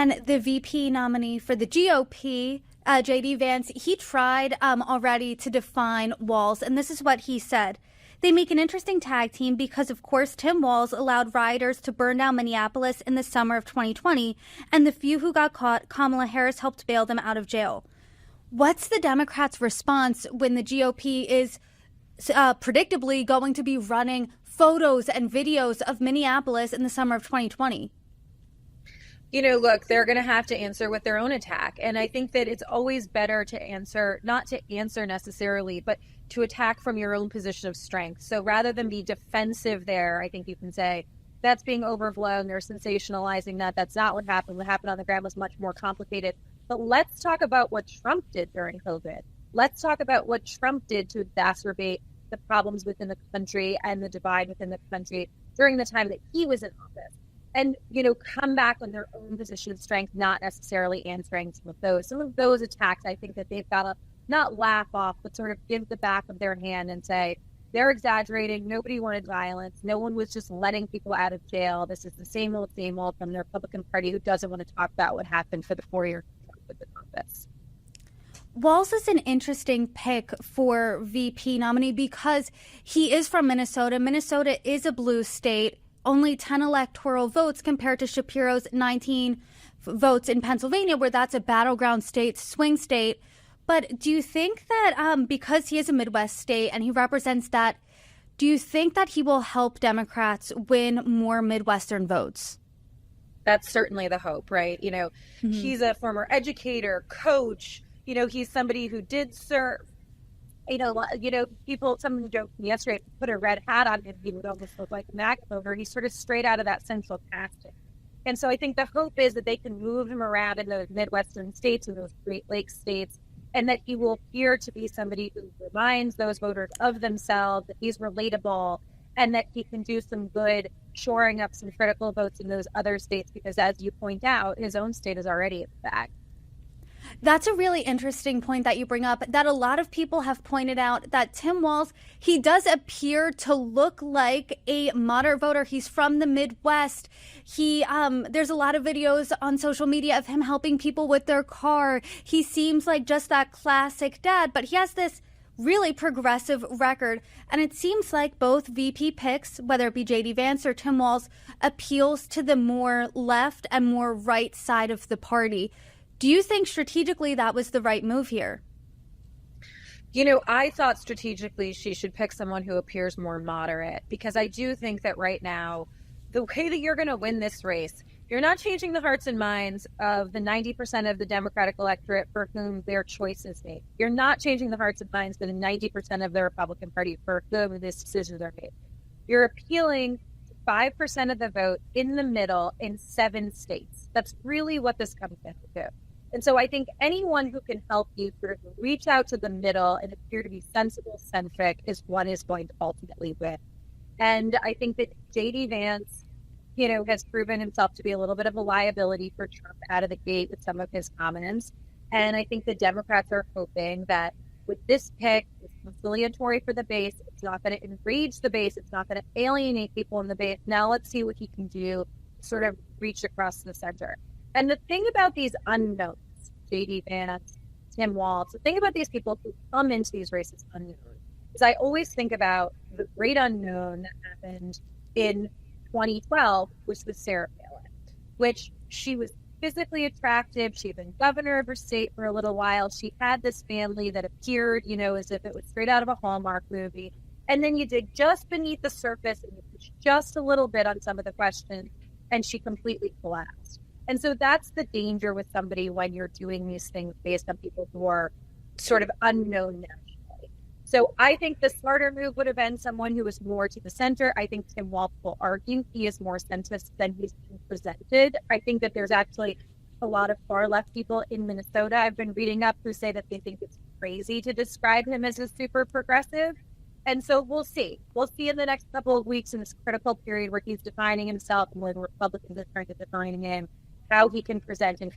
And the VP nominee for the GOP, JD Vance, he tried already to define Walz, and this is what he said. They make an interesting tag team because, of course, Tim Walz allowed rioters to burn down Minneapolis in the summer of 2020, and the few who got caught, Kamala Harris helped bail them out of jail. What's the Democrats' response when the GOP is predictably going to be running photos and videos of Minneapolis in the summer of 2020? Look, they're going to have to answer with their own attack. And I think that it's always better to answer, not to answer necessarily, but to attack from your own position of strength. So rather than be defensive there, I think you can say, that's being overblown. They're sensationalizing that. That's not what happened. What happened on the ground was much more complicated. But let's talk about what Trump did during COVID. Let's talk about what Trump did to exacerbate the problems within the country and the divide within the country during the time that he was in office. And, come back on their own position of strength, not necessarily answering some of those attacks. I think that they've got to not laugh off, but sort of give the back of their hand and say, they're exaggerating. Nobody wanted violence. No one was just letting people out of jail. This is the same old from the Republican Party who doesn't want to talk about what happened for the 4 years with the office. Walz is an interesting pick for VP nominee because he is from Minnesota. Minnesota is a blue state. Only 10 electoral votes compared to Shapiro's 19 votes in Pennsylvania, where that's a battleground state, swing state. But do you think that because he is a Midwest state and he represents that, do you think that he will help Democrats win more Midwestern votes? That's certainly the hope, right? He's a former educator, coach. He's somebody who did serve. Someone joked yesterday, put a red hat on him, he would almost look like a MAGA voter. He's sort of straight out of that central casting. And so I think the hope is that they can move him around in those Midwestern states and those Great Lakes states, and that he will appear to be somebody who reminds those voters of themselves, that he's relatable, and that he can do some good shoring up some critical votes in those other states, because as you point out, his own state is already in the bag. That's a really interesting point that you bring up, that a lot of people have pointed out that Tim Walz, he does appear to look like a moderate voter. He's from the Midwest. There's a lot of videos on social media of him helping people with their car. He seems like just that classic dad, but he has this really progressive record. And it seems like both VP picks, whether it be JD Vance or Tim Walz, appeals to the more left and more right side of the party. Do you think strategically that was the right move here? I thought strategically she should pick someone who appears more moderate, because I do think that right now, the way that you're going to win this race, you're not changing the hearts and minds of the 90% of the Democratic electorate for whom their choice is made. You're not changing the hearts and minds of the 90% of the Republican Party for whom these decisions are made. You're appealing to 5% of the vote in the middle in 7 states. That's really what this comes down to. And so I think anyone who can help you sort of reach out to the middle and appear to be sensible centric is what is going to ultimately win. And I think that JD Vance, has proven himself to be a little bit of a liability for Trump out of the gate with some of his comments. And I think the Democrats are hoping that with this pick, it's conciliatory for the base. It's not going to enrage the base. It's not going to alienate people in the base. Now let's see what he can do to sort of reach across the center. And the thing about these unknowns, JD Vance, Tim Walz, the thing about these people who come into these races unknown is I always think about the great unknown that happened in 2012, which was Sarah Palin, which she was physically attractive. She'd been governor of her state for a little while. She had this family that appeared, as if it was straight out of a Hallmark movie. And then you dig just beneath the surface and you push just a little bit on some of the questions, and she completely collapsed. And so that's the danger with somebody when you're doing these things based on people who are sort of unknown nationally. So I think the smarter move would have been someone who was more to the center. I think Tim Walz will argue he is more centrist than he's been presented. I think that there's actually a lot of far left people in Minnesota I've been reading up who say that they think it's crazy to describe him as a super progressive. And so we'll see. We'll see in the next couple of weeks in this critical period where he's defining himself and where the Republicans are trying to define him, how he can present and